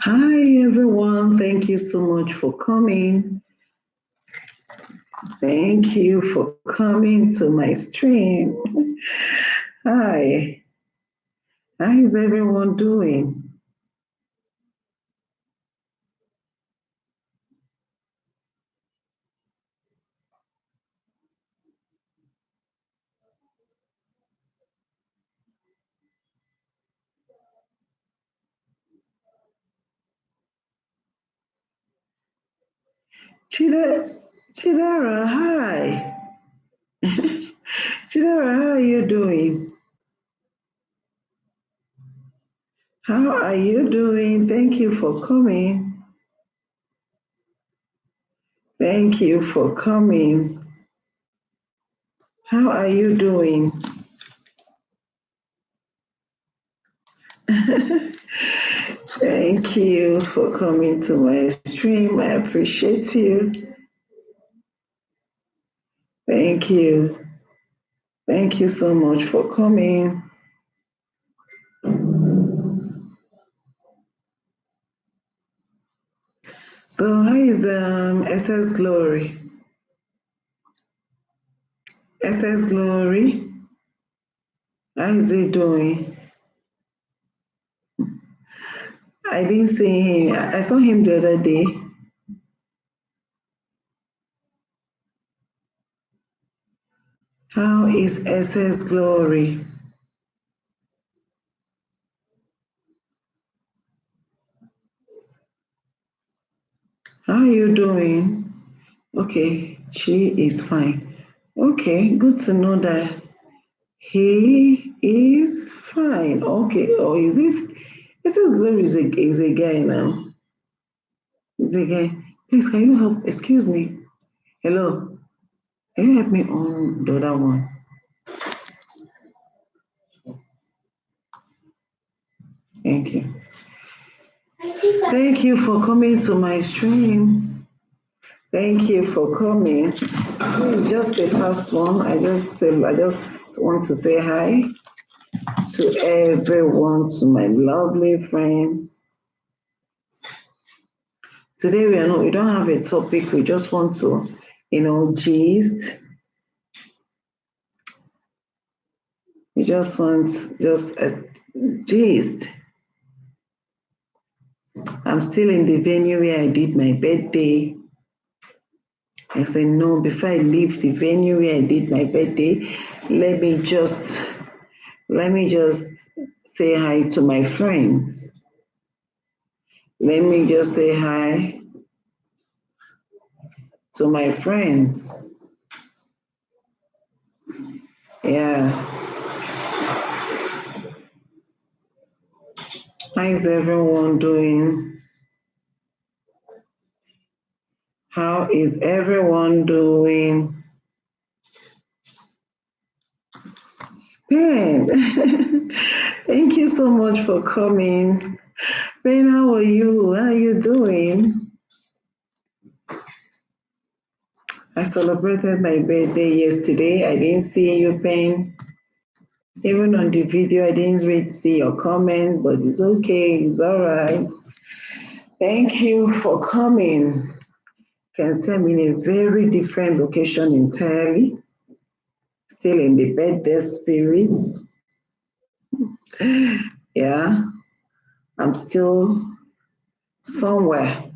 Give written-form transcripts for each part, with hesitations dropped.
Hi, everyone. Thank you so much for coming. Thank you for coming to my stream. Hi. How is everyone doing? Chidera, hi. Chidera, how are you doing? How are you doing? Thank you for coming. Thank you for coming. How are you doing? Thank you for coming to my stream. I appreciate you. Thank you. Thank you so much for coming. So how is SS Glory? SS Glory, how is he doing? I didn't see him. I saw him the other day. How is SS Glory? How are you doing? Okay, she is fine. Okay, good to know that he is fine. Okay, or is it? SS Glory is a guy now. Is a guy. Please, can you help? Excuse me. Hello. Can you help me on the other one? Thank you. Thank you for coming to my stream. Thank you for coming. It's just the first one. I just want to say hi to everyone, to my lovely friends. Today we don't have a topic. We just want to, gist. We just want just a gist. I'm still in the venue where I did my birthday. I said, no, before I leave the venue where I did my birthday, let me just say hi to my friends. Let me just say hi to my friends. Yeah. How is everyone doing? How is everyone doing? Ben, thank you so much for coming. Ben, how are you? How are you doing? I celebrated my birthday yesterday. I didn't see you, Ben. Even on the video, I didn't really see your comment, but it's okay. It's all right. Thank you for coming. Can see I'm in a very different location entirely. Still in the birthday spirit. Yeah, I'm still somewhere.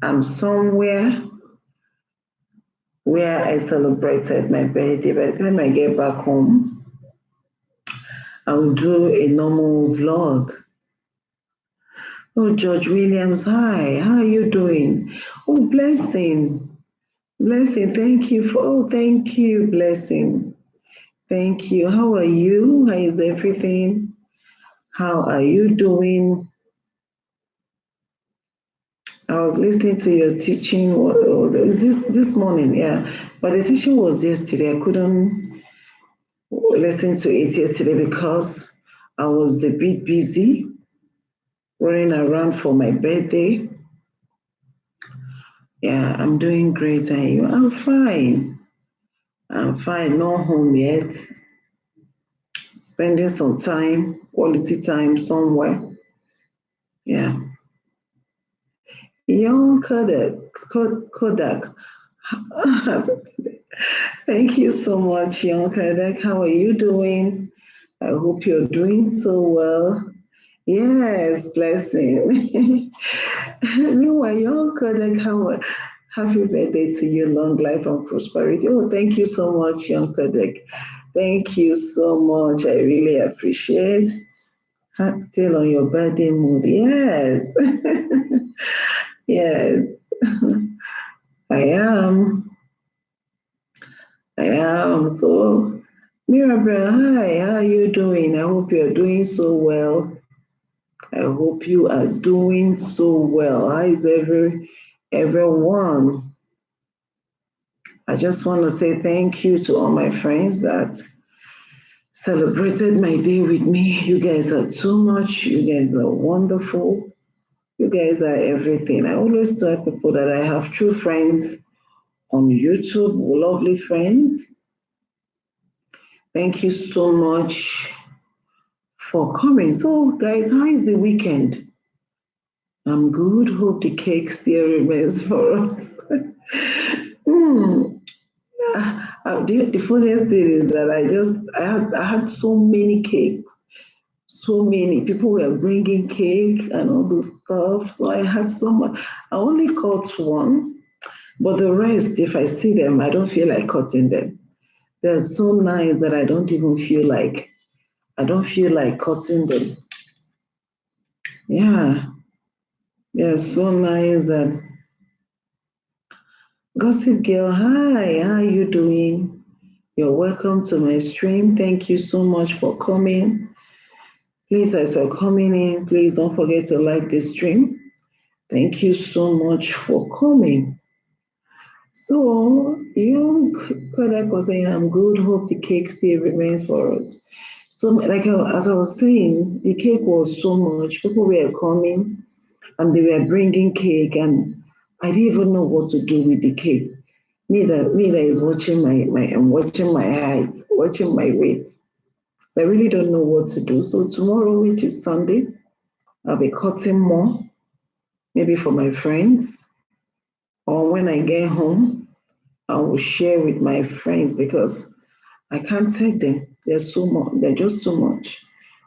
I'm somewhere where I celebrated my birthday. By the time I get back home, I will do a normal vlog. Oh, George Williams, hi, how are you doing? Oh, blessing, blessing, thank you, blessing. Thank you. How are you? How is everything? How are you doing? I was listening to your teaching. What was it? This morning? Yeah, but the teaching was yesterday. I couldn't listen to it yesterday because I was a bit busy running around for my birthday. Yeah, I'm doing great, and you? I'm fine. I'm fine. Not home yet. Spending some time, quality time somewhere. Yeah. Young Kodak. Thank you so much, young Kodak. How are you doing? I hope you're doing so well. Yes, blessing. Meanwhile, young Kodak, happy birthday to you, long life and prosperity. Oh, thank you so much, young Kodak. Thank you so much. I really appreciate. Still on your birthday mood. Yes. Yes. I am. I am. So, Mirabel, hi, how are you doing? I hope you're doing so well. I hope you are doing so well. How is everyone? I just want to say thank you to all my friends that celebrated my day with me. You guys are too much. You guys are wonderful. You guys are everything. I always tell people that I have true friends on YouTube, lovely friends. Thank you so much for coming. So, guys, how is the weekend? I'm good. Hope the cake still remains for us. mm. The funniest thing is that I had so many cakes, so many people were bringing cake and all this stuff. So I had so much. I only cut one, but the rest, if I see them, I don't feel like cutting them. They're so nice that I don't feel like cutting them. Yeah, they're so nice that Gossip Girl, hi, how are you doing? You're welcome to my stream. Thank you so much for coming. Please, as you're coming in, please don't forget to like this stream. Thank you so much for coming. So, young Kodak was saying, I'm good, hope the cake still remains for us. So, as I was saying, the cake was so much. People were coming and they were bringing cake, and I didn't even know what to do with the cake. Me that is watching I'm watching my height, watching my weight. So I really don't know what to do. So tomorrow, which is Sunday, I'll be cutting more, maybe for my friends, or when I get home, I will share with my friends because I can't take them. They're so much. They're just too much.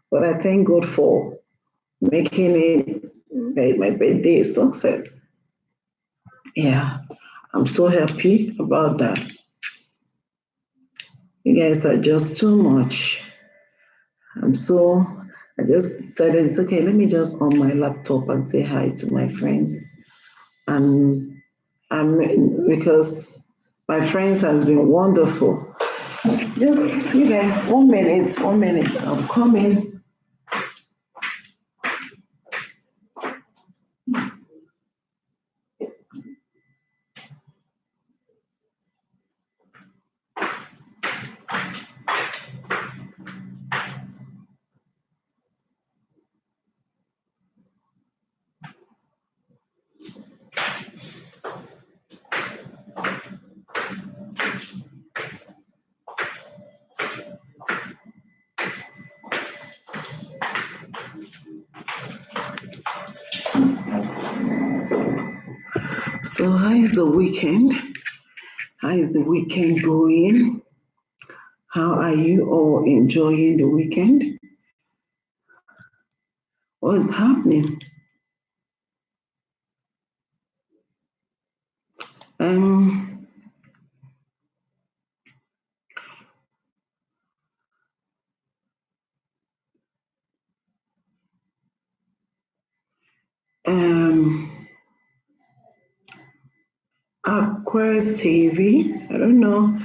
But I thank God for making it my birthday a success. Yeah, I'm so happy about that. You guys are just too much. I'm so. I just decided it's okay. Let me just on my laptop and say hi to my friends. And because my friends has been wonderful. Just you guys, 1 minute, 1 minute. I'm coming. So how is the weekend? How is the weekend going? How are you all enjoying the weekend? What is happening? Um, um, Aquarius TV. I don't know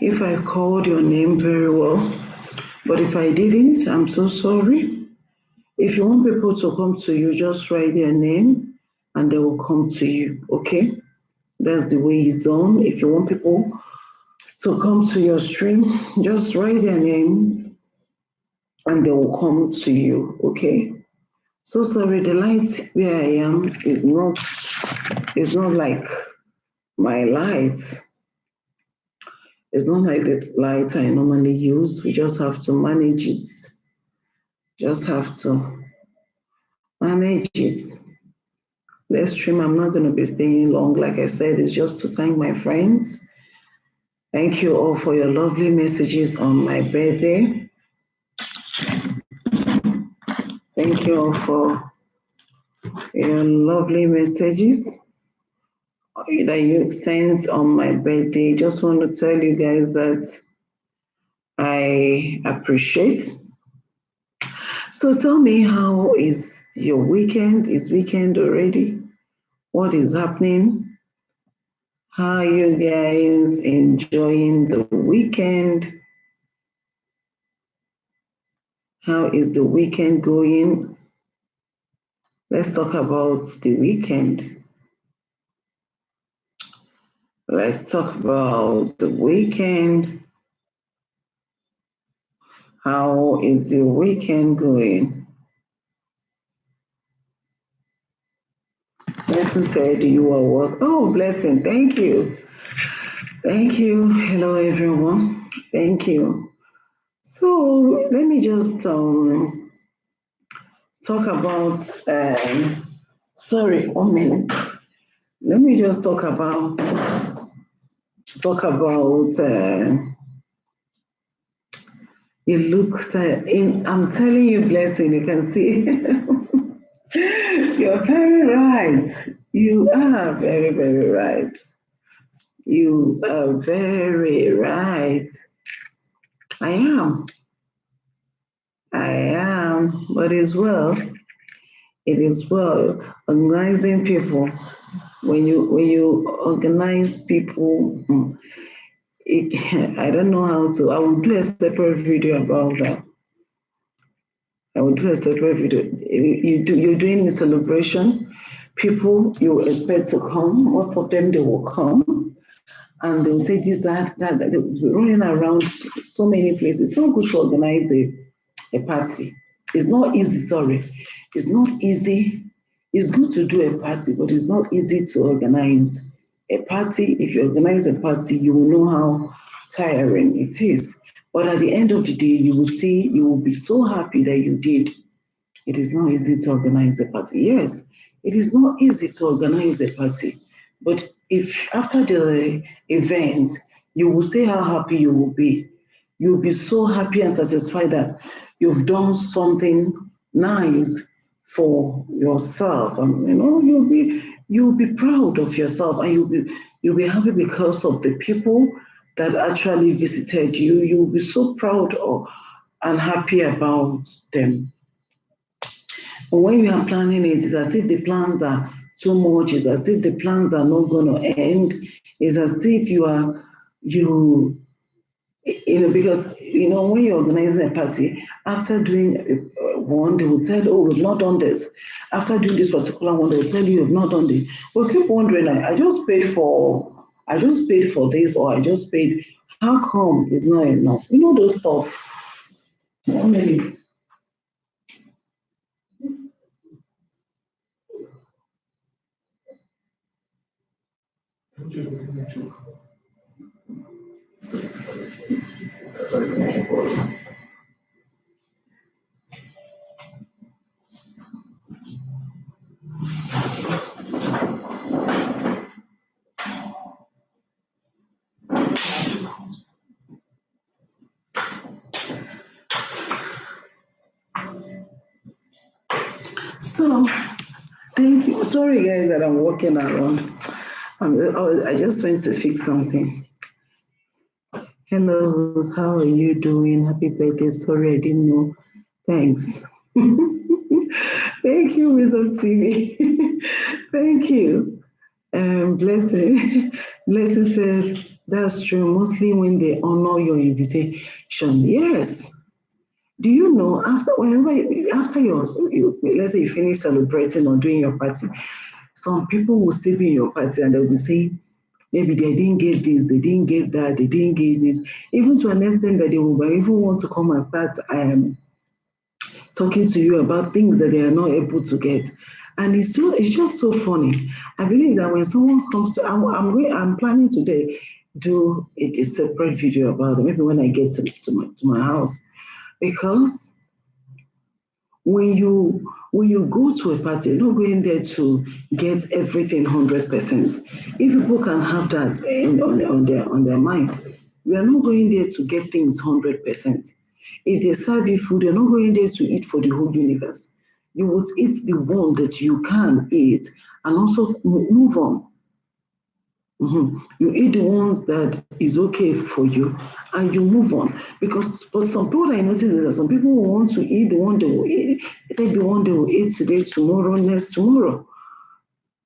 if I called your name very well, but if I didn't, I'm so sorry. If you want people to come to you, just write their name and they will come to you, okay? That's the way it's done. If you want people to come to your stream, just write their names and they will come to you, okay? So sorry, the light where I am is not like My light is not like the light I normally use. We just have to manage it. Just have to manage it. Let's stream. I'm not going to be staying long. Like I said, it's just to thank my friends. Thank you all for your lovely messages on my birthday. Thank you all for your lovely messages that you sent on my birthday. Just want to tell you guys that I appreciate. So tell me, how is your weekend? Is weekend already? What is happening? How are you guys enjoying the weekend? How is the weekend going? Let's talk about the weekend. Let's talk about the weekend. How is your weekend going? Blessing said you are work. Oh, Blessing, thank you. Thank you. Hello, everyone. Thank you. So let me just talk about. Sorry, 1 minute. Let me just talk about. Talk about. You look. I'm telling you, Blessing. You can see. You're very right. You are very, very right. You are very right. I am. I am. But as well, it is well. Organizing people. When you organize people, I don't know how to. I will do a separate video about that. I will do a separate video. You're doing a celebration. People you expect to come. Most of them they will come, and they'll say this, that. They'll be running around so many places. It's not good to organize a party. It's not easy, sorry. It's not easy. It's good to do a party, but it's not easy to organize a party. If you organize a party, you will know how tiring it is. But at the end of the day, you will see, you will be so happy that you did. It is not easy to organize a party. Yes, it is not easy to organize a party. But if after the event, you will see how happy you will be. You'll be so happy and satisfied that you've done something nice for yourself. And you'll be proud of yourself, and you'll be happy because of the people that actually visited you. You'll be so proud of and happy about them. But when you are planning it, it's as if the plans are too much, it's as if the plans are not going to end, it's as if you because when you're organizing a party, after doing one, they will tell, oh, we've not done this. After doing this particular one, they will tell you you've not done this. We'll keep wondering, like, I just paid for this, or I just paid. How come it's not enough? Those stuff. 1 minute. So, thank you. Sorry, guys, that I'm walking around. I just went to fix something. Hello, Rose. How are you doing? Happy birthday. Sorry, I didn't know. Thanks. Thank you, Wisdom TV. Thank you. Blessing. Blessing said, that's true. Mostly when they honor your invitation. Yes. Do you know after let's say you finish celebrating or doing your party, some people will still be in your party and they'll be saying, maybe they didn't get this, they didn't get that, they didn't get this, even to an extent that they will even want to come and start talking to you about things that they are not able to get. And it's just so funny. I believe that when someone comes to, I'm planning today do a separate video about it. Maybe when I get to my house, because when you go to a party, you're not going there to get everything 100%. If people can have that on their mind, we are not going there to get things 100%. If they serve you food, you're not going there to eat for the whole universe. You would eat the one that you can eat and also move on. You eat the ones that is okay for you and you move on. Because but some people I notice is that some people will want to eat the one they will eat, take the one they will eat today, tomorrow, next tomorrow.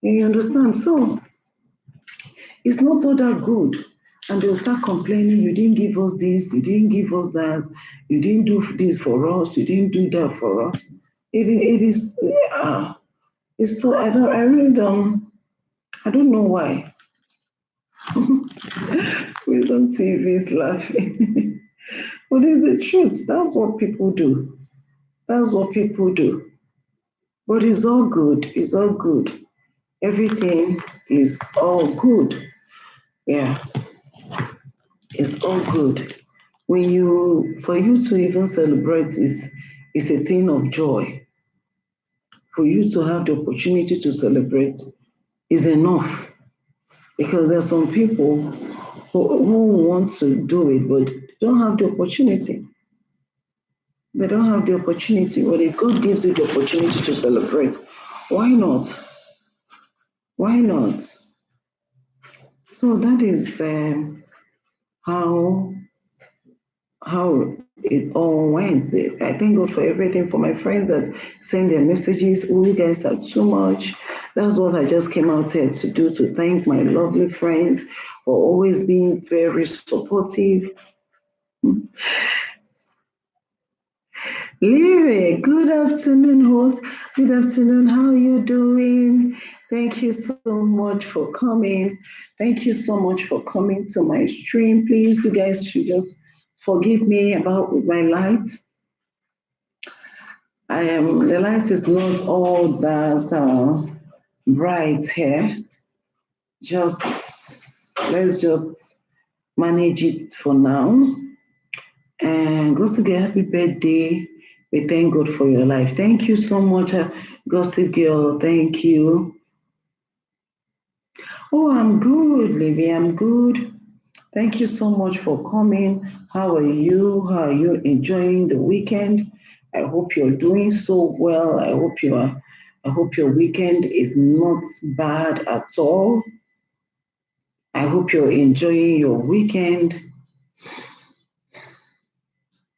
You understand? So it's not all that good. And they'll start complaining, you didn't give us this, you didn't give us that, you didn't do this for us, you didn't do that for us. It is yeah, it's so I really I don't know why. Wisdom TV is laughing. But it's the truth. That's what people do. That's what people do. But it's all good. It's all good. Everything is all good. Yeah, it's all good. When you for you to even celebrate is a thing of joy. For you to have the opportunity to celebrate is enough. Because there's some people who want to do it but don't have the opportunity. They don't have the opportunity. But if God gives you the opportunity to celebrate, why not? Why not? So that is how how it all went. I thank God for everything. For my friends that send their messages, oh, you guys are too much. That's what I just came out here to do, to thank my lovely friends for always being very supportive. Lyric, good afternoon, host. Good afternoon. How are you doing? Thank you so much for coming. Thank you so much for coming to my stream. Please, you guys should just forgive me about my light. I am the light is not all that bright here. Just let's just manage it for now. And Gossip Girl, happy birthday. We thank God for your life. Thank you so much, Gossip Girl. Thank you. Oh, I'm good, Livy. I'm good. Thank you so much for coming. How are you? How are you enjoying the weekend? I hope you're doing so well. I hope your weekend is not bad at all. I hope you're enjoying your weekend.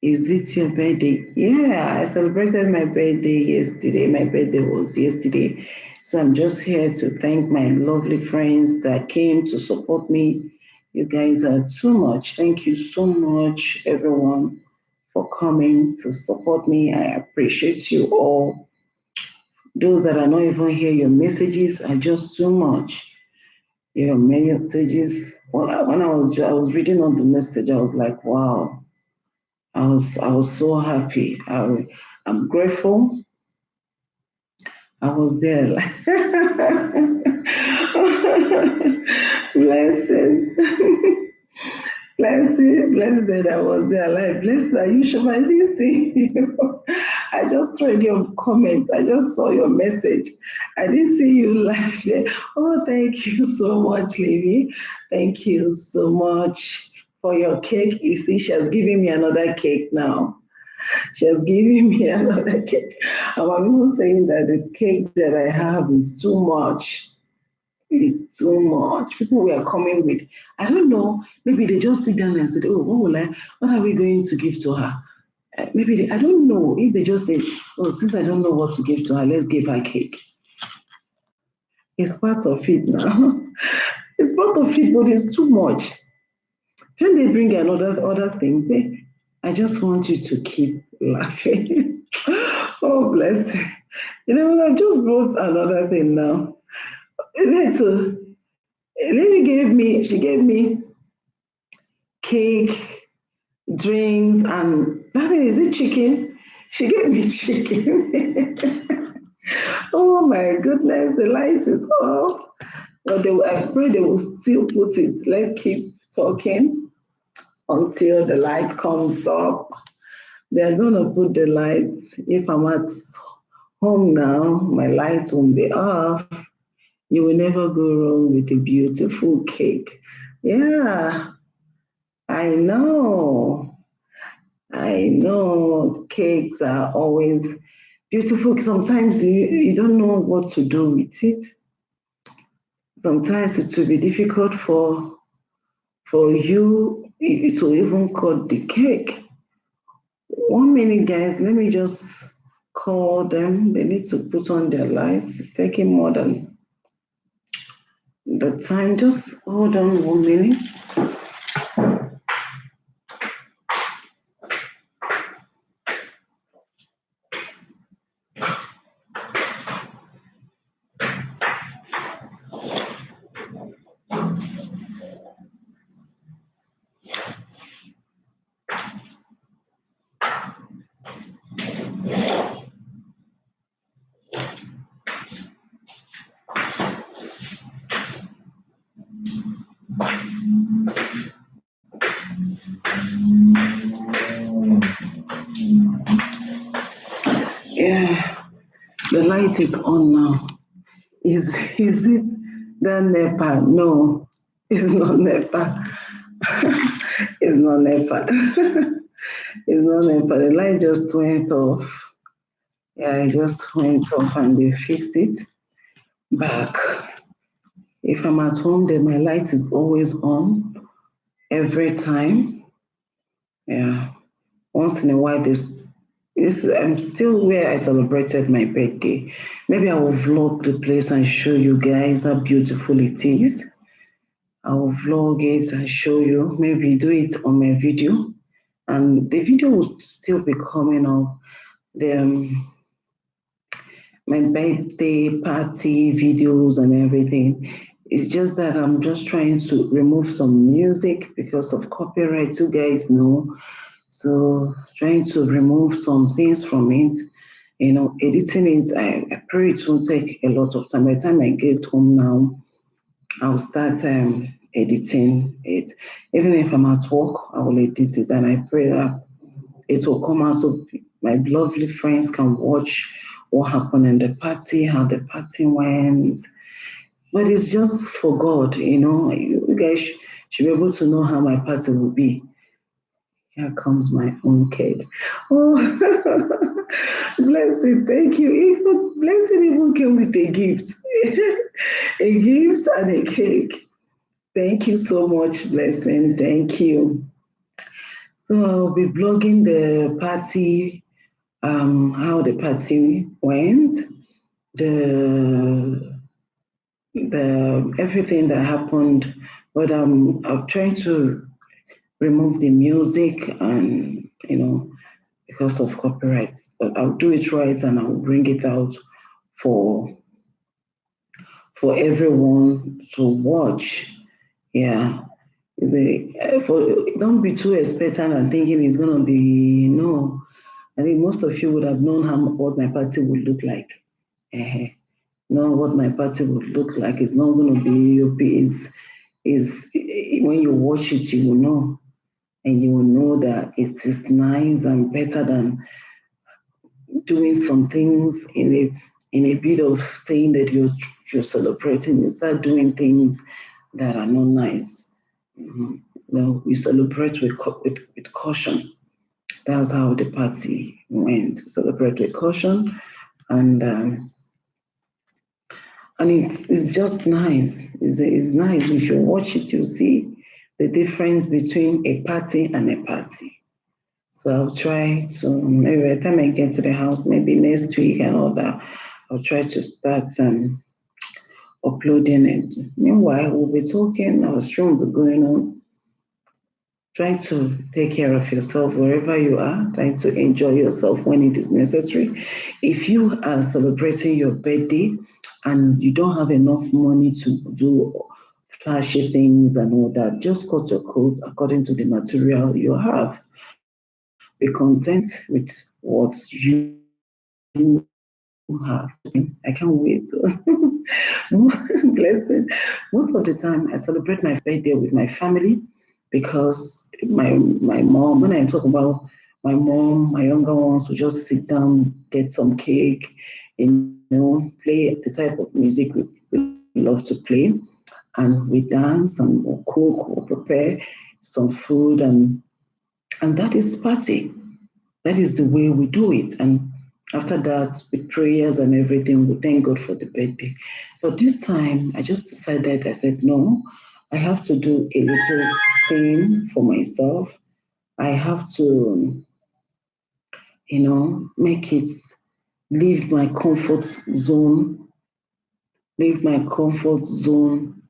Is it your birthday? Yeah, I celebrated my birthday yesterday. My birthday was yesterday. So I'm just here to thank my lovely friends that came to support me. You guys are too much. Thank you so much, everyone, for coming to support me. I appreciate you all. Those that are not even here, your messages are just too much. Your messages. When I was reading on the message, I was like, wow. I was so happy. I'm grateful. I was there. Blessed. Blessed I was there. Like, blessed are you sure I didn't see you. I just read your comments. I just saw your message. I didn't see you live there. Oh, thank you so much, Lady. Thank you so much for your cake. You see, she has given me another cake now. She has given me another cake. I'm even saying that the cake that I have is too much. It's too much. People were coming with, I don't know, maybe they just sit down and said, oh, what are we going to give to her? I don't know if they just think, oh, since I don't know what to give to her, let's give her cake. It's part of it now. It's part of it, but it's too much. Then they bring another other things. I just want you to keep laughing. Oh, bless. You know, I just brought another thing now. So, she gave me cake, drinks, and nothing. Is it chicken? She gave me chicken. Oh Oh my goodness, the light is off. But I pray they will still put it. Let's keep talking until the light comes up. They're gonna put the lights. If I'm at home now, my lights won't be off. You will never go wrong with a beautiful cake. Yeah, I know. I know cakes are always beautiful. Sometimes you don't know what to do with it. Sometimes it will be difficult for you to even cut the cake. 1 minute, guys. Let me just call them. They need to put on their lights. It's taking more than the time. Just hold on 1 minute. Yeah, the light is on now. Is it the NEPA? No, it's not NEPA. It's not NEPA. It's not NEPA. The light just went off. Yeah, it just went off and they fixed it back. If I'm at home, then my light is always on every time. Yeah. Once in a while, I'm still where I celebrated my birthday. Maybe I will vlog the place and show you guys how beautiful it is. I will vlog it and show you. Maybe do it on my video. And the video will still be coming up. The my birthday party videos and everything. It's just that I'm just trying to remove some music because of copyright, you guys know. So trying to remove some things from it, editing it. I pray it won't take a lot of time. By the time I get home now, I'll start editing it. Even if I'm at work, I will edit it, and I pray that it will come out so my lovely friends can watch what happened in the party, how the party went. But it's just for God, You guys should be able to know how my party will be. Here comes my own kid. Oh, blessed, thank you. Even blessed even came with a gift, a gift and a cake. Thank you so much, blessing. Thank you. So I'll be blogging the party, how the party went, the everything that happened. But I'm trying to remove the music and because of copyrights. But I'll do it right and I'll bring it out for everyone to watch. Yeah. Don't be too expectant and thinking it's gonna be no. I think most of you would have known what my party would look like. Know what my party would look like. It's not gonna be is when you watch it you will know. And you will know that it is nice and better than doing some things in a bit of saying that you're celebrating. You start doing things that are not nice. No, we celebrate with caution. That's how the party went. We celebrate with caution, and it's just nice. It's nice. If you watch it, you'll see the difference between a party and a party. So I'll try to, maybe by the time I get to the house, maybe next week and all that, I'll try to start uploading it. Meanwhile, we'll be talking, our stream will be going on. Try to take care of yourself wherever you are. Try to enjoy yourself when it is necessary. If you are celebrating your birthday and you don't have enough money to do flashy things and all that, just cut your coat according to the material you have. Be content with what you I can't wait. Blessing. Most of the time, I celebrate my birthday with my family because my mom. When I talk about my mom, my younger ones will just sit down, get some cake, play the type of music we love to play, and we dance and we'll cook or prepare some food, and that is party. That is the way we do it. And after that, with prayers and everything, we thank God for the birthday. But this time, I just decided, I said, no, I have to do a little thing for myself. I have to, make it leave my comfort zone, leave my comfort zone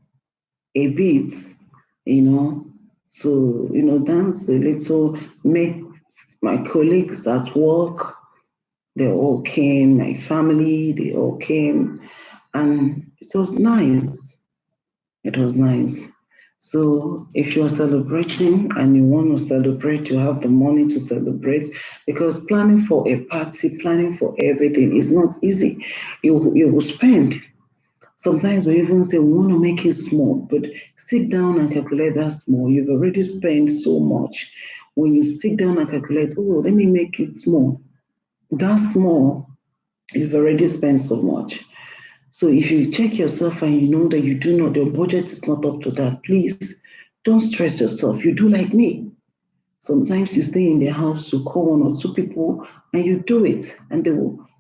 a bit, you know, to, dance a little, make my colleagues at work. They all came, my family, they all came, and it was nice. It was nice. So if you're celebrating and you want to celebrate, you have the money to celebrate, because planning for a party, planning for everything is not easy. You will spend. Sometimes we even say we want to make it small, but sit down and calculate that small. You've already spent so much. When you sit down and calculate, oh, let me make it small. That small, you've already spent so much. So if you check yourself and you know that you do not, your budget is not up to that, please don't stress yourself. You do like me. Sometimes you stay in the house to call one or two people and you do it, and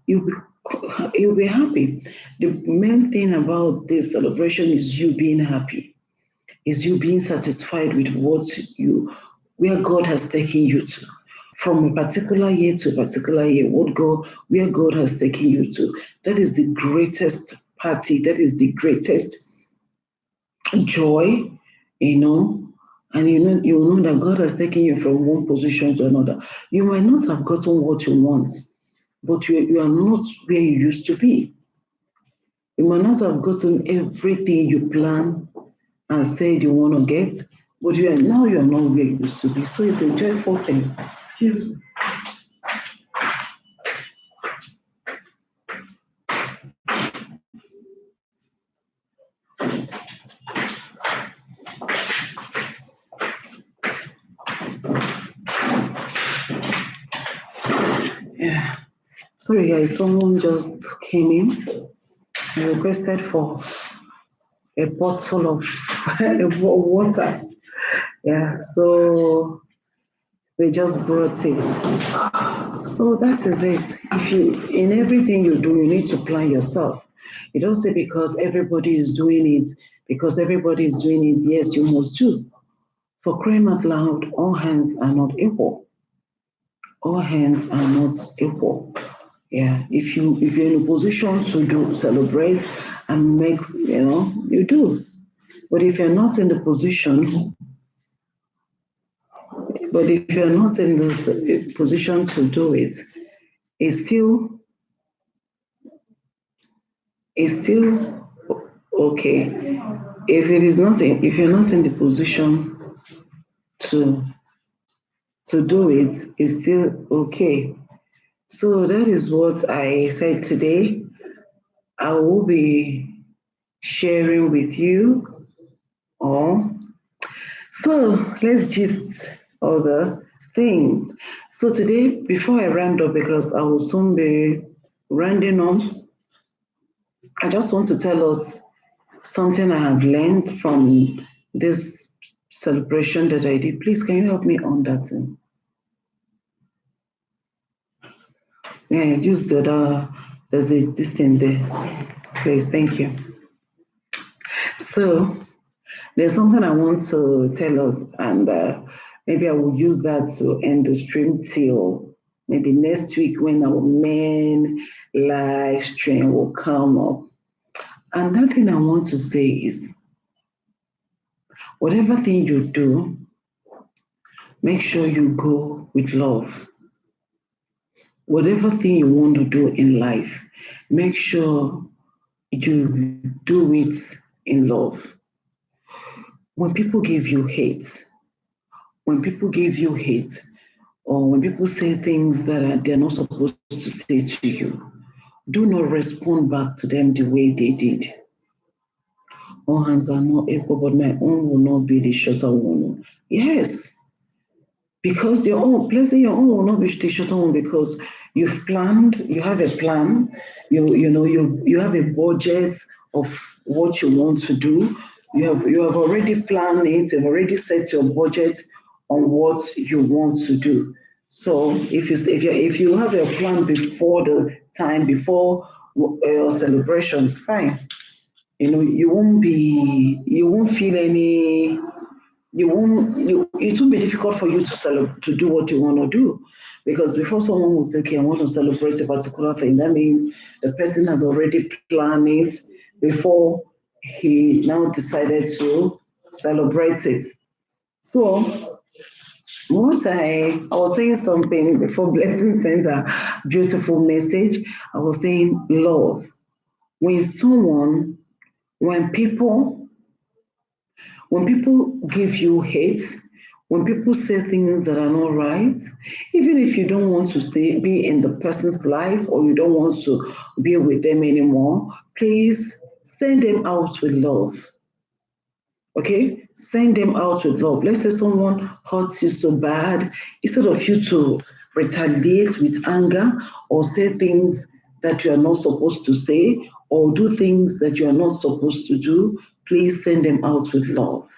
you'll be happy. The main thing about this celebration is you being happy, is you being satisfied with where God has taken you to. From a particular year to a particular year, where God has taken you to. That is the greatest party, that is the greatest joy, and you know that God has taken you from one position to another. You might not have gotten what you want, but you are not where you used to be. You might not have gotten everything you plan and said you want to get, but you are not where you used to be. So it's a joyful thing. Excuse me. Yeah. Sorry guys, someone just came in and requested for a bottle of water. Yeah, so they just brought it. So that is it. If you in everything you do, you need to plan yourself. You don't say because everybody is doing it, yes, you must do. For crying out loud, all hands are not equal. All hands are not equal. Yeah. If you're in a position to do celebrate and make, you do. But if you're not in the position, but if you're not in the position to do it, it's still it's still okay. If you're not in the position to do it, it's still okay. So that is what I said today. I will be sharing with you all. So let's just other things. So today, before I round up, because I will soon be rounding up, I just want to tell us something I have learned from this celebration that I did. Please, can you help me on that thing? Yeah, use the other, there's this thing there. Please, thank you. So there's something I want to tell us, and maybe I will use that to end the stream till maybe next week when our main live stream will come up. And that thing I want to say is whatever thing you do, make sure you go with love. Whatever thing you want to do in life, make sure you do it in love. When people give you hate, when people give you hate, or when people say things that they're not supposed to say to you, Do not respond back to them the way they did. All hands are not equal, but my own will not be the shorter one. Yes, because your own, placing your own will not be the shorter one because you've planned, you have a plan, you have a budget of what you want to do. You have already planned it, you've already set your budget on what you want to do. So if you have a plan before the time before your celebration, fine. You won't feel any, it won't be difficult for you to do what you want to do, because before someone will say, okay, I want to celebrate a particular thing, that means the person has already planned it before he now decided to celebrate it. So I was saying something before Blessing sent a beautiful message. I was saying love. When someone, when people When people give you hate, when people say things that are not right, even if you don't want to be in the person's life or you don't want to be with them anymore, please send them out with love. Okay? Send them out with love. Let's say someone hurts you so bad, instead of you to retaliate with anger or say things that you are not supposed to say or do things that you are not supposed to do, please send them out with love.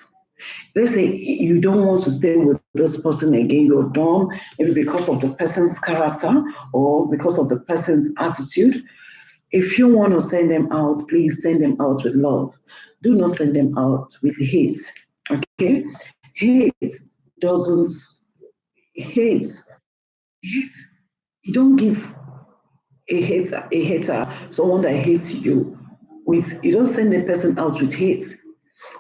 Let's say you don't want to stay with this person again, you're done, maybe because of the person's character or because of the person's attitude. If you want to send them out, please send them out with love. Do not send them out with hate. Okay? Hate doesn't hate. Hate. You don't give a hater, someone that hates you, you don't send a person out with hate.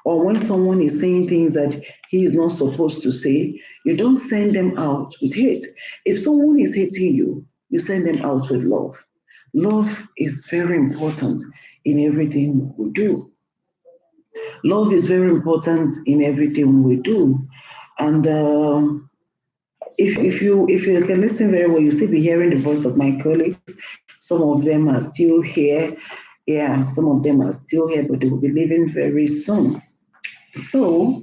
Or when someone is saying things that he is not supposed to say, you don't send them out with hate. If someone is hating you, you send them out with love. Love is very important in everything we do. Love is very important in everything we do. And if you can listen very well, you still be hearing the voice of my colleagues. Some of them are still here. Yeah, some of them are still here, but they will be leaving very soon. So,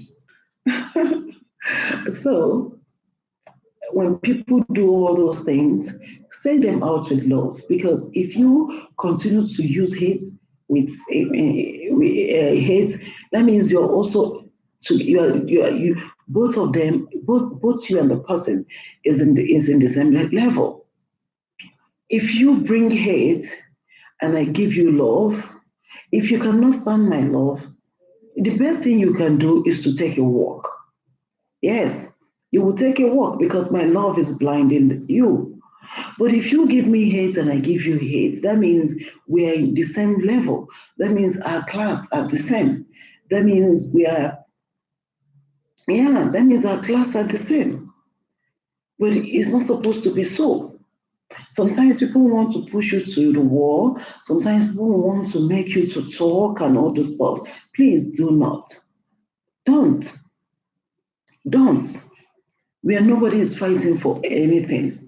so when people do all those things, send them out with love. Because if you continue to use hate with hate, that means you're also you both of them, both you and the person is in the same level. If you bring hate and I give you love, if you cannot stand my love, the best thing you can do is to take a walk. Yes, you will take a walk because my love is blinding you. But if you give me hate and I give you hate, that means we are in the same level. That means our class are the same. That means that means our class are the same. But it's not supposed to be so. Sometimes people want to push you to the wall. Sometimes people want to make you to talk and all this stuff. Please do not. Don't. Don't. Where nobody is fighting for anything.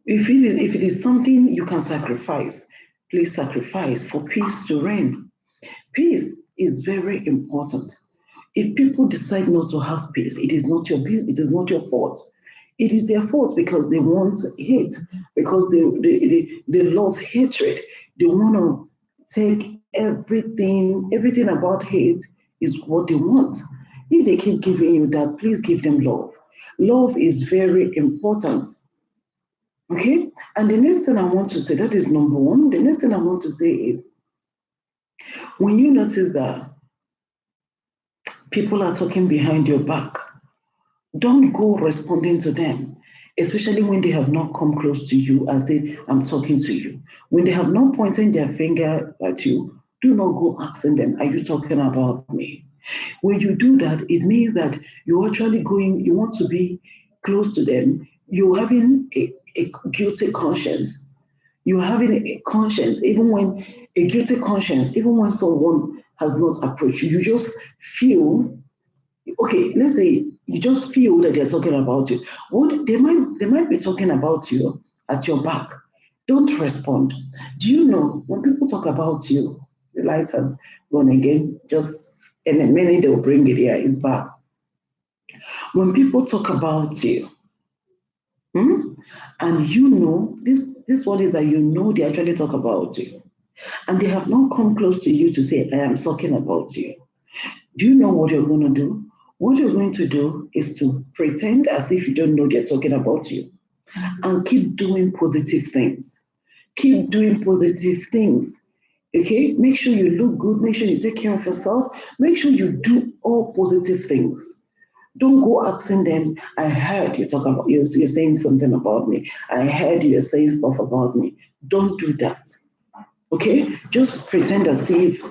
If it is something you can sacrifice, please sacrifice for peace to reign. Peace is very important. If people decide not to have peace, it is not your business, it is not your fault. It is their fault because they want hate, because they love hatred. They want to take everything about hate is what they want. If they keep giving you that, please give them love. Love is very important. Okay? And the next thing I want to say, that is number one. The next thing I want to say is when you notice that people are talking behind your back, don't go responding to them, especially when they have not come close to you and said, I'm talking to you. When they have not pointed their finger at you, do not go asking them, are you talking about me? When you do that, it means that you're actually you want to be close to them. You're having a guilty conscience. You're having a conscience, even when a guilty conscience, even when someone has not approached you, you just feel, okay, let's say you just feel that they're talking about you. What they might be talking about you at your back. Don't respond. Do you know when people talk about you, the light has gone again, just in a minute they'll bring it here, it's back. When people talk about you, hmm, and you know, this one is that you know they actually talk about you, and they have not come close to you to say, I am talking about you. Do you know what you're going to do? What you're going to do is to pretend as if you don't know they're talking about you and keep doing positive things. Keep doing positive things. Okay? Make sure you look good. Make sure you take care of yourself. Make sure you do all positive things. Don't go asking them, I heard you talk about you're saying something about me. I heard you're saying stuff about me. Don't do that. Okay? Just pretend as if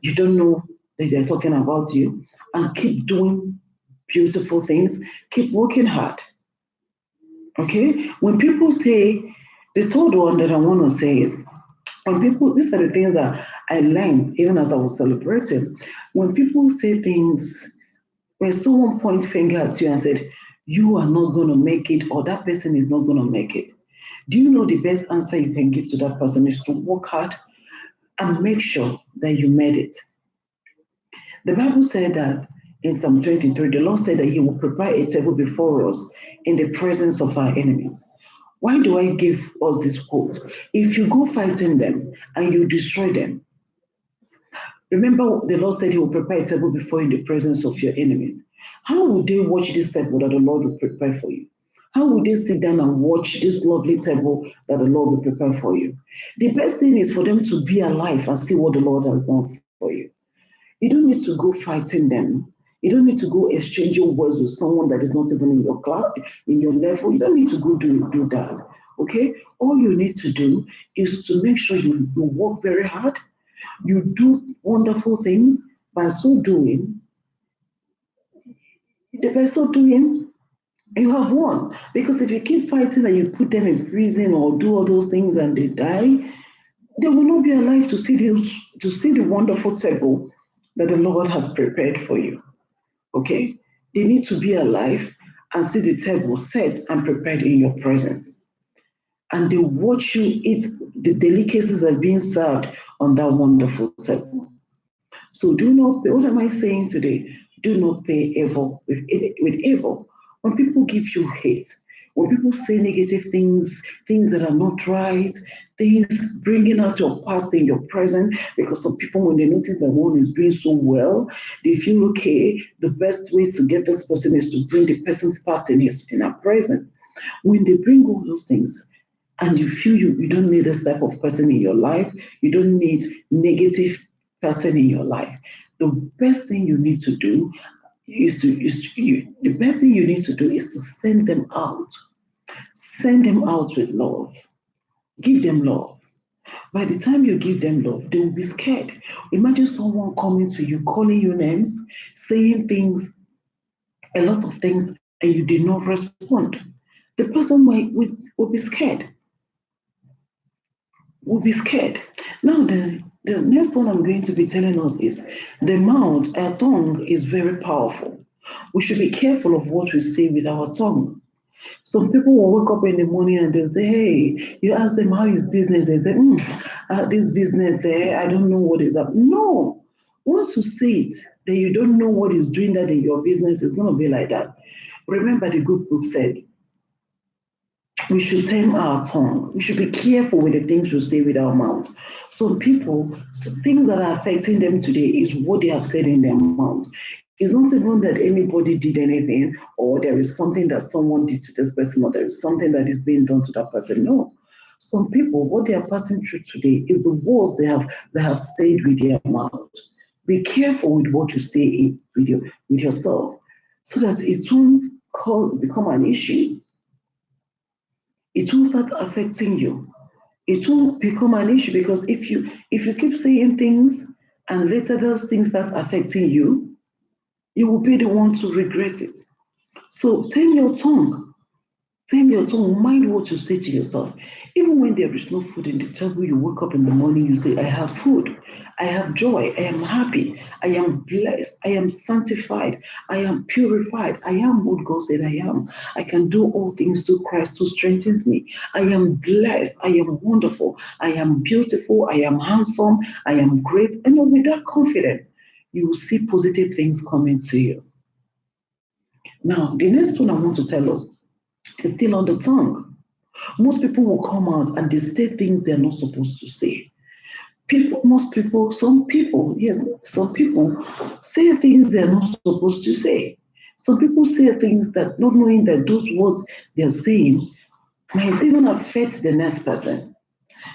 you don't know that they're talking about you and keep doing beautiful things. Keep working hard. Okay? When people say, the third one that I want to say is, when people, these are the things that I learned even as I was celebrating. When people say things, when someone point finger at you and said, you are not going to make it, or that person is not going to make it, do you know the best answer you can give to that person is to work hard and make sure that you made it? The Bible said that in Psalm 23, the Lord said that He will prepare a table before us in the presence of our enemies. Why do I give us this quote? If you go fighting them and you destroy them, remember the Lord said He will prepare a table before you in the presence of your enemies. How would they watch this table that the Lord will prepare for you? How would they sit down and watch this lovely table that the Lord will prepare for you? The best thing is for them to be alive and see what the Lord has done for you. You don't need to go fighting them. You don't need to go exchanging words with someone that is not even in your class, in your level. You don't need to go do that. Okay? All you need to do is to make sure you work very hard, you do wonderful things. By so doing, by so doing, you have won. Because if you keep fighting and you put them in prison or do all those things and they die, they will not be alive to see the wonderful table that the Lord has prepared for you. Okay? They need to be alive and see the table set and prepared in your presence. And they watch you eat the delicacies that are being served on that wonderful table. So do not pay, what am I saying today? Do not pay evil with evil. When people give you hate, when people say negative things, things that are not right, things bringing out your past in your present, because some people, when they notice that one is doing so well, they feel, okay, the best way to get this person is to bring the person's past in our present. When they bring all those things, and you feel you don't need this type of person in your life, you don't need negative person in your life. The best thing you need to do the best thing you need to do is to send them out. Send them out with love. Give them love. By the time you give them love, they will be scared. Imagine someone coming to you, calling you names, saying things, a lot of things, and you did not respond. The person will be scared. Will be scared. Now, the next one I'm going to be telling us is the mouth, our tongue is very powerful. We should be careful of what we say with our tongue. Some people will wake up in the morning and they'll say, hey, you ask them how is business, they say, this business, I don't know what is up. No. Once you say it, that you don't know what is doing that in your business, it's going to be like that. Remember, the good book said, we should tame our tongue. We should be careful with the things we say with our mouth. Some people, things that are affecting them today is what they have said in their mouth. It's not even that anybody did anything or there is something that someone did to this person or there is something that is being done to that person. No. Some people, what they are passing through today is the words they have said with their mouth. Be careful with what you say with yourself so that it won't become an issue. It will start affecting you. It will become an issue because if you keep saying things and later those things start affecting you will be the one to regret it. So tame your tongue. Tame your tongue, mind what you say to yourself. Even when there is no food in the table, you wake up in the morning, you say, I have food, I have joy, I am happy, I am blessed, I am sanctified, I am purified, I am what God said I am. I can do all things through Christ who strengthens me. I am blessed, I am wonderful, I am beautiful, I am handsome, I am great. And with that confidence, you will see positive things coming to you. Now, the next one I want to tell us is still on the tongue. Most people will come out and they say things they're not supposed to say. Some people, yes, some people say things they're not supposed to say. Some people say things that not knowing that those words they're saying might even affect the next person.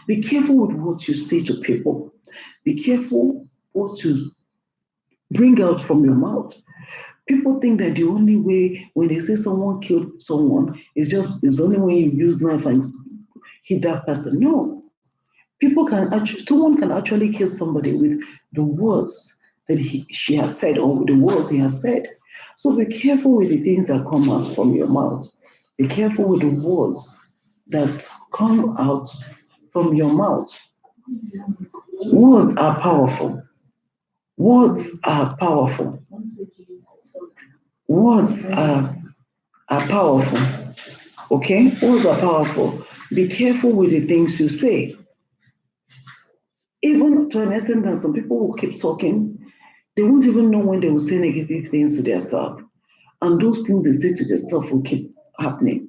Be careful with what you say to people. Be careful what you bring out from your mouth. People think that the only way when they say someone killed someone is only when you use knife and hit that person. No, someone can actually kill somebody with the words that she has said or with the words he has said. So be careful with the things that come out from your mouth. Be careful with the words that come out from your mouth. Words are powerful. Words are powerful. Words are powerful. Okay? Words are powerful. Be careful with the things you say. Even to an extent that some people will keep talking, they won't even know when they will say negative things to themselves. And those things they say to themselves will keep happening.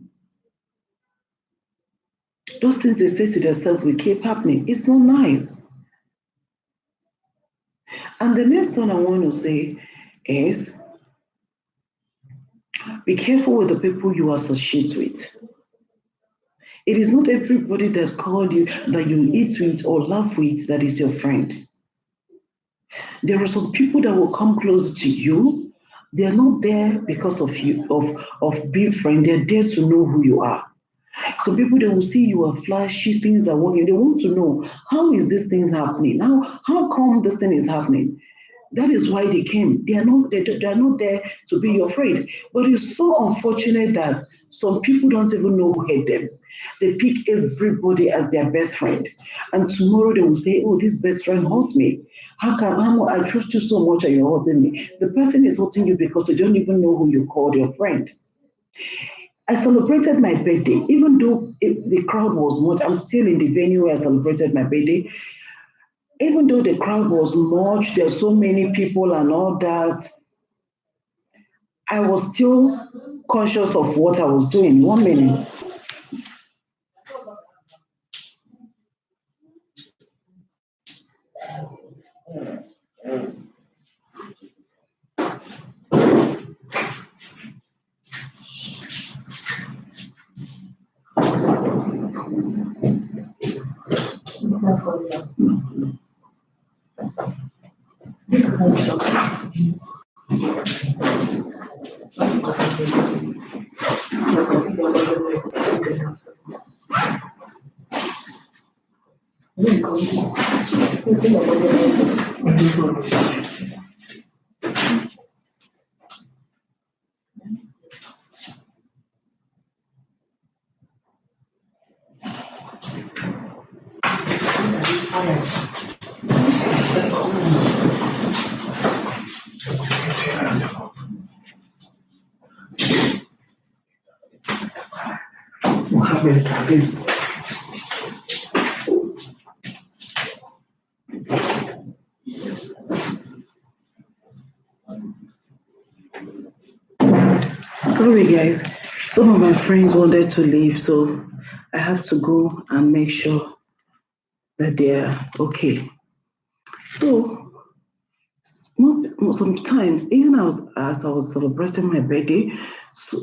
Those things they say to themselves will keep happening. It's not nice. And the next one I want to say is be careful with the people you associate with. It is not everybody that called you, that you eat with or laugh with, that is your friend. There are some people that will come close to you. They are not there because of you of being friend. They're there to know who you are. So people they will see you are flashy, things are working. They want to know how is this thing happening? How come this thing is happening? That is why they came. They are not there to be your friend. But it's so unfortunate that some people don't even know who hate them. They pick everybody as their best friend. And tomorrow they will say, oh, this best friend hurt me. How I trust you so much and you're hurting me? The person is hurting you because they don't even know who you called your friend. I celebrated my birthday, even though the crowd was much. I'm still in the venue where I celebrated my birthday. Even though the crowd was much, there's so many people and all that, I was still conscious of what I was doing. 1 minute. Sorry, guys. Some of my friends wanted to leave, so I have to go and make sure that they're okay. So sometimes, even as I was celebrating my birthday,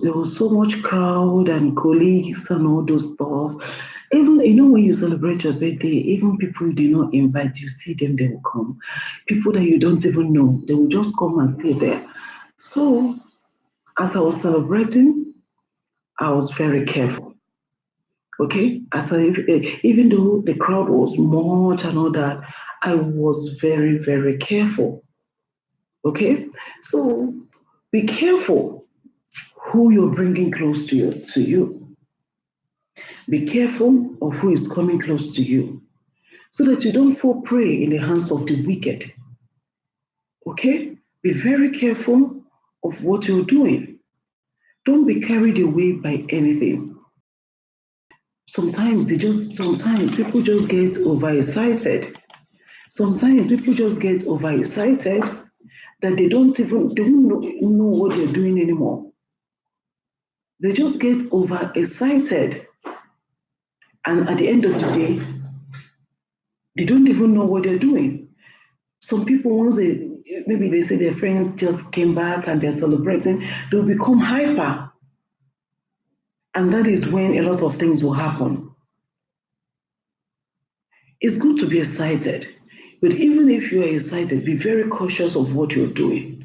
there was so much crowd and colleagues and all those stuff. Even when you celebrate your birthday, even people you did not invite, you see them, they will come. People that you don't even know, they will just come and stay there. So as I was celebrating, I was very careful. Okay, even though the crowd was much and all that, I was very, very careful. Okay, so be careful who you're bringing close to you. Be careful of who is coming close to you so that you don't fall prey in the hands of the wicked. Okay? Be very careful of what you're doing. Don't be carried away by anything. Sometimes people just get overexcited. Sometimes people just get overexcited that they don't know what they're doing anymore. They just get overexcited, and at the end of the day, they don't even know what they're doing. Some people, once maybe they say their friends just came back and they're celebrating, they'll become hyper, and that is when a lot of things will happen. It's good to be excited, but even if you are excited, be very cautious of what you're doing.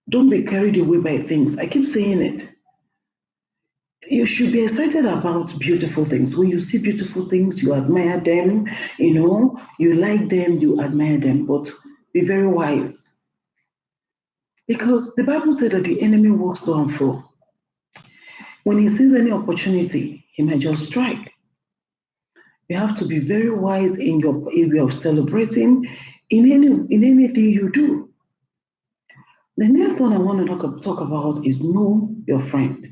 Don't be carried away by things. I keep saying it. You should be excited about beautiful things. When you see beautiful things, you admire them, you like them, you admire them, but be very wise. Because the Bible said that the enemy walks to and fro. When he sees any opportunity, he might just strike. You have to be very wise in your area of celebrating in anything you do. The next one I want to talk about is know your friend.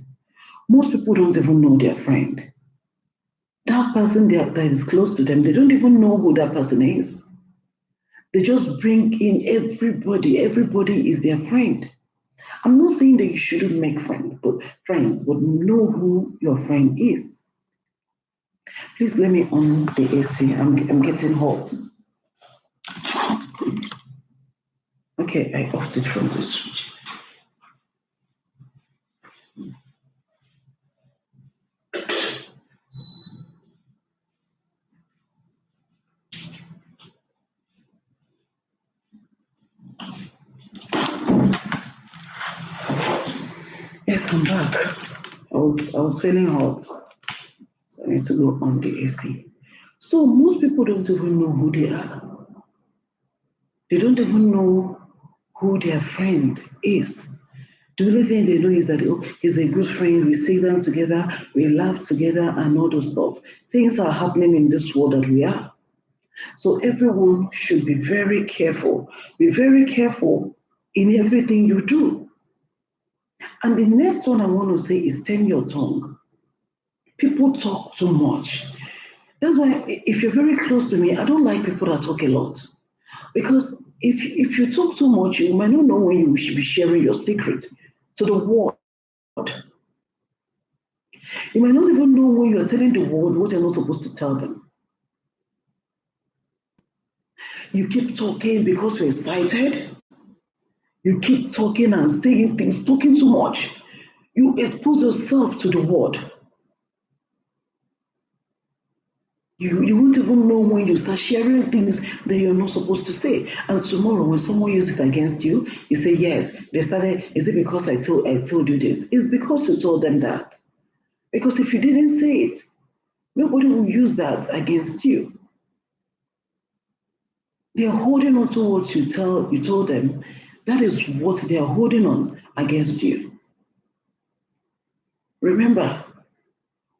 Most people don't even know their friend. That person that is close to them, they don't even know who that person is. They just bring in everybody. Everybody is their friend. I'm not saying that you shouldn't make friends, but know who your friend is. Please let me on the AC. I'm getting hot. Okay, I off it from the switch. Yes, I'm back. I was feeling hot, so I need to go on the AC. So most people don't even know who they are. They don't even know who their friend is. The only thing they know is that, oh, he's a good friend. We sit down together, we laugh together, and all those stuff. Things are happening in this world that we are. So everyone should be very careful. Be very careful in everything you do. And the next one I want to say is tame your tongue. People talk too much. That's why if you're very close to me, I don't like people that talk a lot. Because if you talk too much, you might not know when you should be sharing your secret to the world. You might not even know when you're telling the world what you're not supposed to tell them. You keep talking because you're excited. You keep talking and saying things, talking too much. You expose yourself to the world. You won't even know when you start sharing things that you're not supposed to say. And tomorrow, when someone uses it against you, you say, yes, is it because I told you this? It's because you told them that. Because if you didn't say it, nobody will use that against you. They are holding on to what you told them. That is what they are holding on against you. Remember,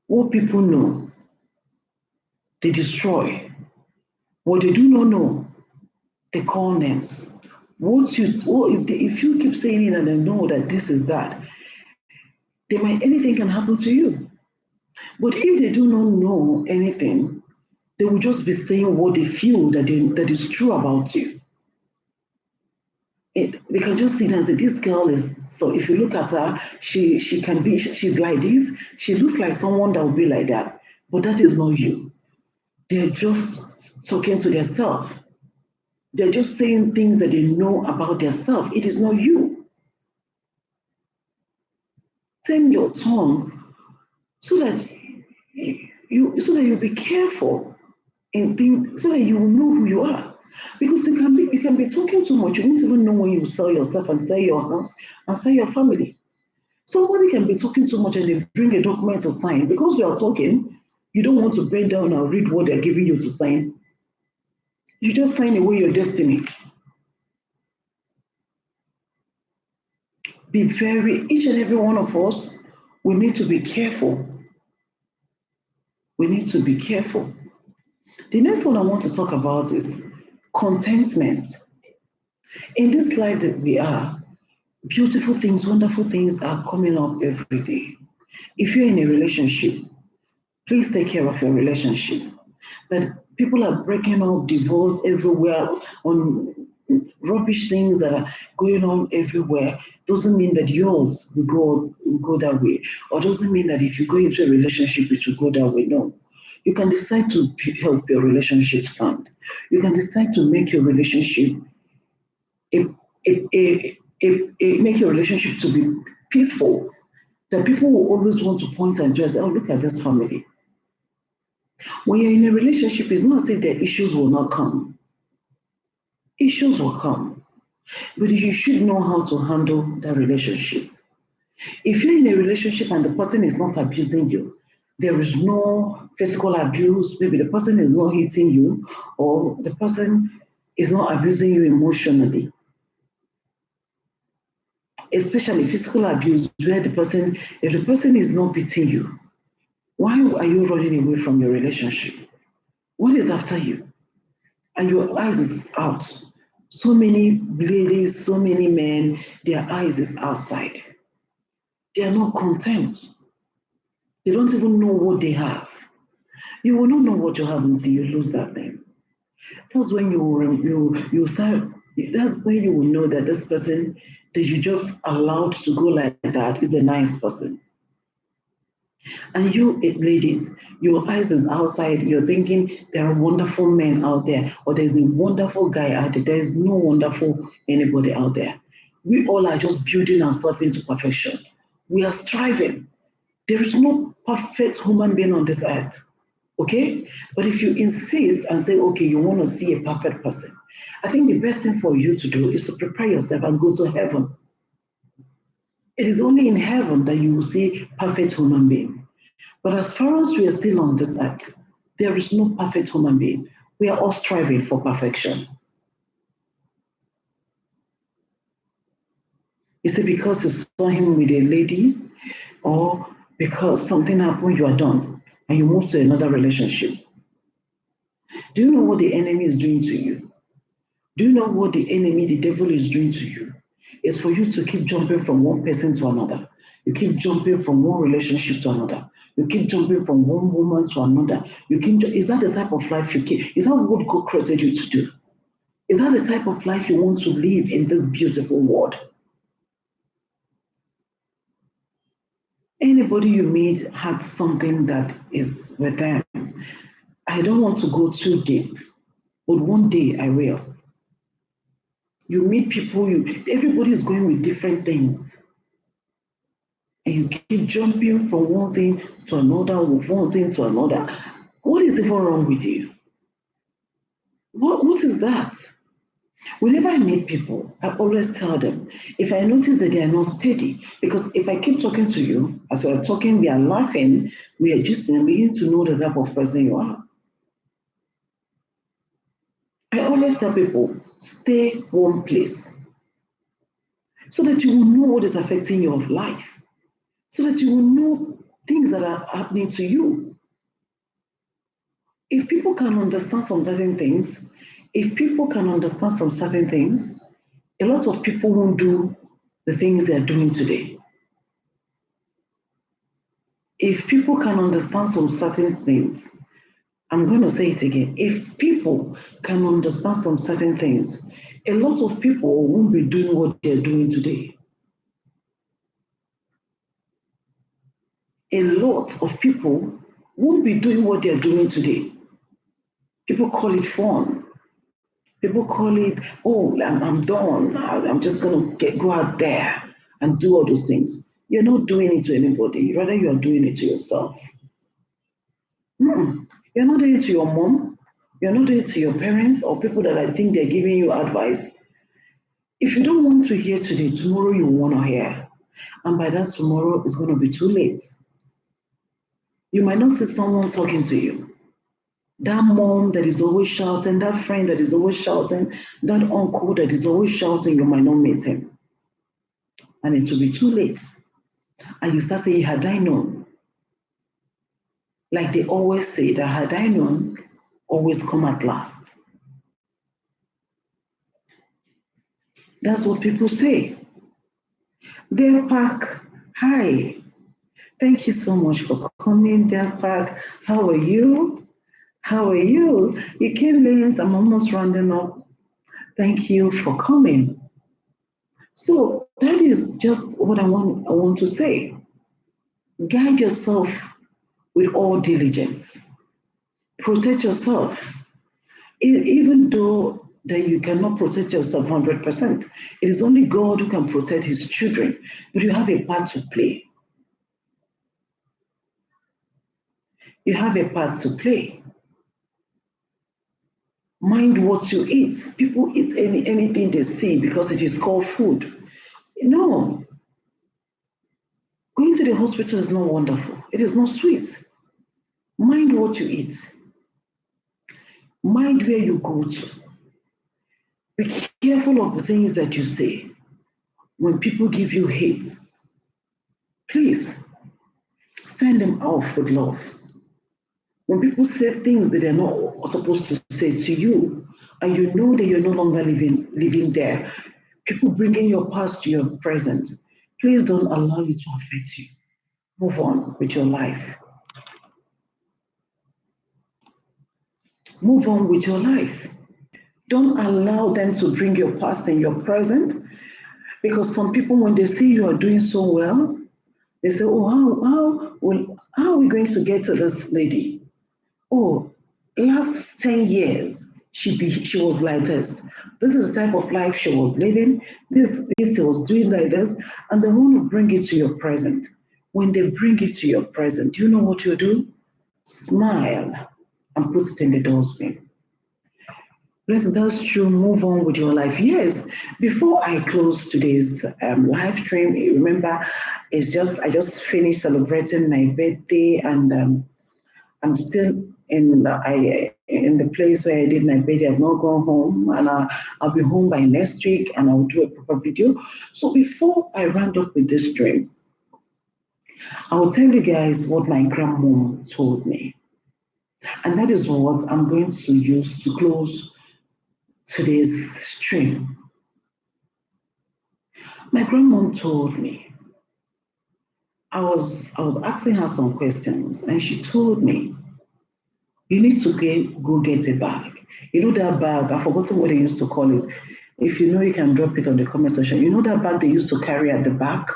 what people know, they destroy. What they do not know, they call names. If you keep saying it and they know that this is that, anything can happen to you. But if they do not know anything, they will just be saying what they feel that is true about you. They can just sit and say, this girl is, so if you look at her, she's like this, she looks like someone that would be like that. But that is not you. They're just talking to themselves. They're just saying things that they know about themselves. It is not you. Tame your tongue so that you'll be careful and think so that you will know who you are. Because you can be talking too much. You won't even know when you sell yourself and sell your house and sell your family. Somebody can be talking too much and they bring a document to sign. Because you are talking, you don't want to bend down and read what they're giving you to sign. You just sign away your destiny. Each and every one of us, we need to be careful. We need to be careful. The next one I want to talk about is contentment. In this life that we are, beautiful things, wonderful things are coming up every day. If you're in a relationship, please take care of your relationship. That people are breaking up, divorce everywhere, on rubbish things that are going on everywhere, doesn't mean that yours will go that way, or doesn't mean that if you go into a relationship, it will go that way. No. You can decide to help your relationship stand. You can decide to make your relationship a, make your relationship to be peaceful. That people will always want to point and just, oh, look at this family. When you're in a relationship, it's not as if the issues will not come. Issues will come, but you should know how to handle that relationship. If you're in a relationship and the person is not abusing you, there is no physical abuse, maybe the person is not hitting you, or the person is not abusing you emotionally. Especially physical abuse, where if the person is not beating you, why are you running away from your relationship? What is after you? And your eyes is out. So many ladies, so many men, their eyes is outside. They are not content. They don't even know what they have. You will not know what you have until you lose that thing. That's when you start. That's when you will know that this person that you just allowed to go like that is a nice person. And you, ladies, your eyes is outside. You're thinking there are wonderful men out there, or there's a wonderful guy out there. There is no wonderful anybody out there. We all are just building ourselves into perfection. We are striving. There is no perfect human being on this earth. Okay? But if you insist and say, okay, you want to see a perfect person, I think the best thing for you to do is to prepare yourself and go to heaven. It is only in heaven that you will see perfect human being. But as far as we are still on this earth, there is no perfect human being. We are all striving for perfection. You see, because you saw him with a lady, or because something happened, you are done, and you move to another relationship. Do you know what the enemy is doing to you? Do you know what the enemy, the devil, is doing to you? It's for you to keep jumping from one person to another. You keep jumping from one relationship to another. You keep jumping from one woman to another. Is that the type of life you keep? Is that what God created you to do? Is that the type of life you want to live in this beautiful world? Anybody you meet had something that is with them. I don't want to go too deep, but one day I will. You meet people, everybody is going with different things. And you keep jumping from one thing to another, from one thing to another. What is even wrong with you? What is that? Whenever I meet people, I always tell them, if I notice that they are not steady, because if I keep talking to you, as we are talking, we are laughing, we are just beginning to know the type of person you are. I always tell people, stay one place so that you will know what is affecting your life, so that you will know things that are happening to you. If people can understand some certain things, a lot of people won't do the things they're doing today. If people can understand some certain things, I'm going to say it again. If people can understand some certain things, a lot of people won't be doing what they're doing today. A lot of people won't be doing what they're doing today. People call it fun. People call it, oh, I'm done. I'm just going to go out there and do all those things. You're not doing it to anybody. Rather, you are doing it to yourself. You're not doing it to your mom. You're not doing it to your parents or people that I think they're giving you advice. If you don't want to hear today, tomorrow you want to hear. And by that tomorrow, it's going to be too late. You might not see someone talking to you. That mom that is always shouting, that friend that is always shouting, that uncle that is always shouting, you might not meet him. And it will be too late. And you start saying, had I known? Like they always say, that had I known, always come at last. That's what people say. Dear Park, hi. Thank you so much for coming, Dear Park. How are you? How are you? You came late. I'm almost rounding up. Thank you for coming. So that is just what I want to say. Guide yourself with all diligence. Protect yourself. Even though that you cannot protect yourself 100%, it is only God who can protect his children, but you have a part to play. You have a part to play. Mind what you eat. People eat anything they see because it is called food. No, going to the hospital is not wonderful. It is not sweet. Mind what you eat. Mind where you go to. Be careful of the things that you say. When people give you hate, please send them off with love. When people say things that they're not supposed to say to you, and you know that you're no longer living there, people bringing your past to your present, please don't allow it to affect you. Move on with your life. Move on with your life. Don't allow them to bring your past and your present, because some people, when they see you are doing so well, they say, oh, how are we going to get to this lady? Oh, last 10 years, she was like this. This is the type of life she was living. This she was doing like this. And they want to bring it to your present. When they bring it to your present, do you know what you do? Smile and put it in the dustbin. Listen, that's true. Move on with your life. Yes. Before I close today's live stream, remember, I just finished celebrating my birthday, and I'm still in the place where I did my birthday. I've not gone home, and I'll be home by next week, and I'll do a proper video. So before I round up with this stream, I will tell you guys what my grandmom told me, and that is what I'm going to use to close today's stream. My grandmom told me, I was asking her some questions, and she told me, you need to go get a bag. You know that bag, I've forgotten what they used to call it. If you know, you can drop it on the comment section. You know that bag they used to carry at the back?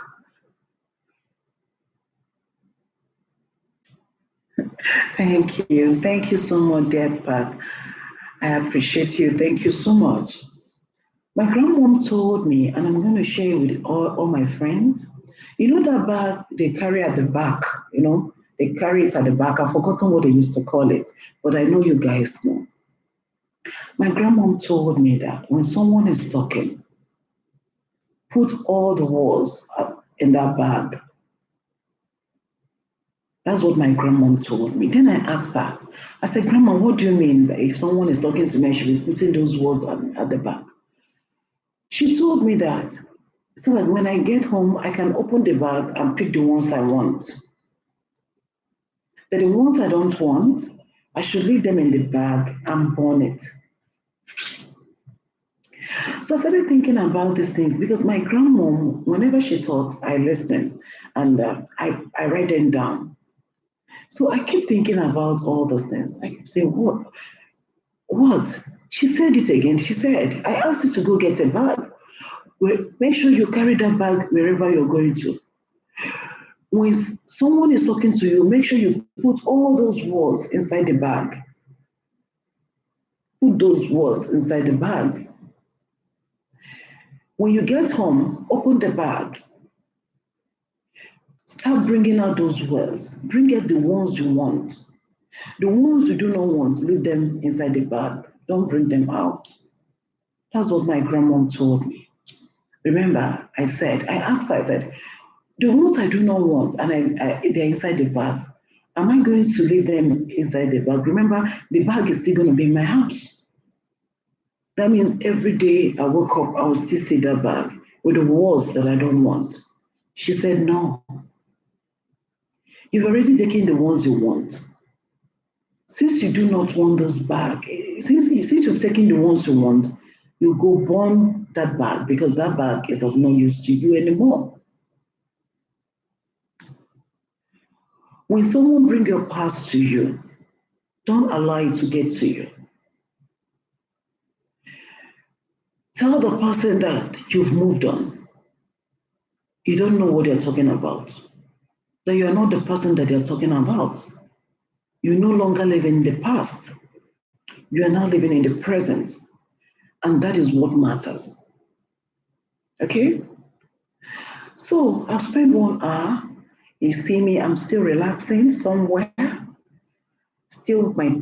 Thank you. Thank you so much, dear Pat. I appreciate you. Thank you so much. My grandmom told me, and I'm going to share it with all my friends. You know that bag they carry at the back, they carry it at the back. I've forgotten what they used to call it, but I know you guys know. My grandmom told me that when someone is talking, put all the words in that bag. That's what my grandmom told me. Then I asked her, I said, Grandma, what do you mean that if someone is talking to me, I should be putting those words at the back? She told me that so that when I get home, I can open the bag and pick the ones I want. That the ones I don't want, I should leave them in the bag and burn it. So I started thinking about these things because my grandmom, whenever she talks, I listen, and I write them down. So I keep thinking about all those things. I keep saying, what? What? She said it again. She said, I asked you to go get a bag. Make sure you carry that bag wherever you're going to. When someone is talking to you, make sure you put all those words inside the bag. Put those words inside the bag. When you get home, open the bag. Start bringing out those words. Bring out the ones you want. The ones you do not want, leave them inside the bag. Don't bring them out. That's what my grandmom told me. Remember, I asked her, I said, the ones I do not want, and they're inside the bag, am I going to leave them inside the bag? Remember, the bag is still going to be in my house. That means every day I woke up, I will still see that bag with the words that I don't want. She said, no. You've already taken the ones you want. Since you do not want those back, since you're taking the ones you want, you go burn that bag because that bag is of no use to you anymore. When someone bring your past to you, don't allow it to get to you. Tell the person that you've moved on. You don't know what they're talking about. That you're not the person that they're talking about. You no longer live in the past. You are now living in the present. And that is what matters. Okay? So I've spent 1 hour. You see me, I'm still relaxing somewhere. Still my,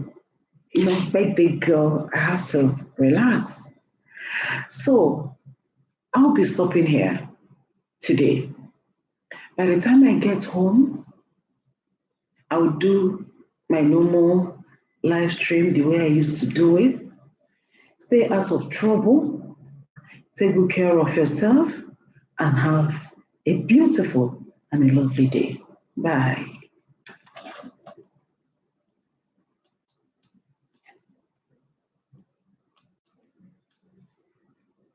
big girl, I have to relax. So I'll be stopping here today. By the time I get home, I'll do my normal live stream the way I used to do it. Stay out of trouble, take good care of yourself, and have a beautiful and a lovely day. Bye.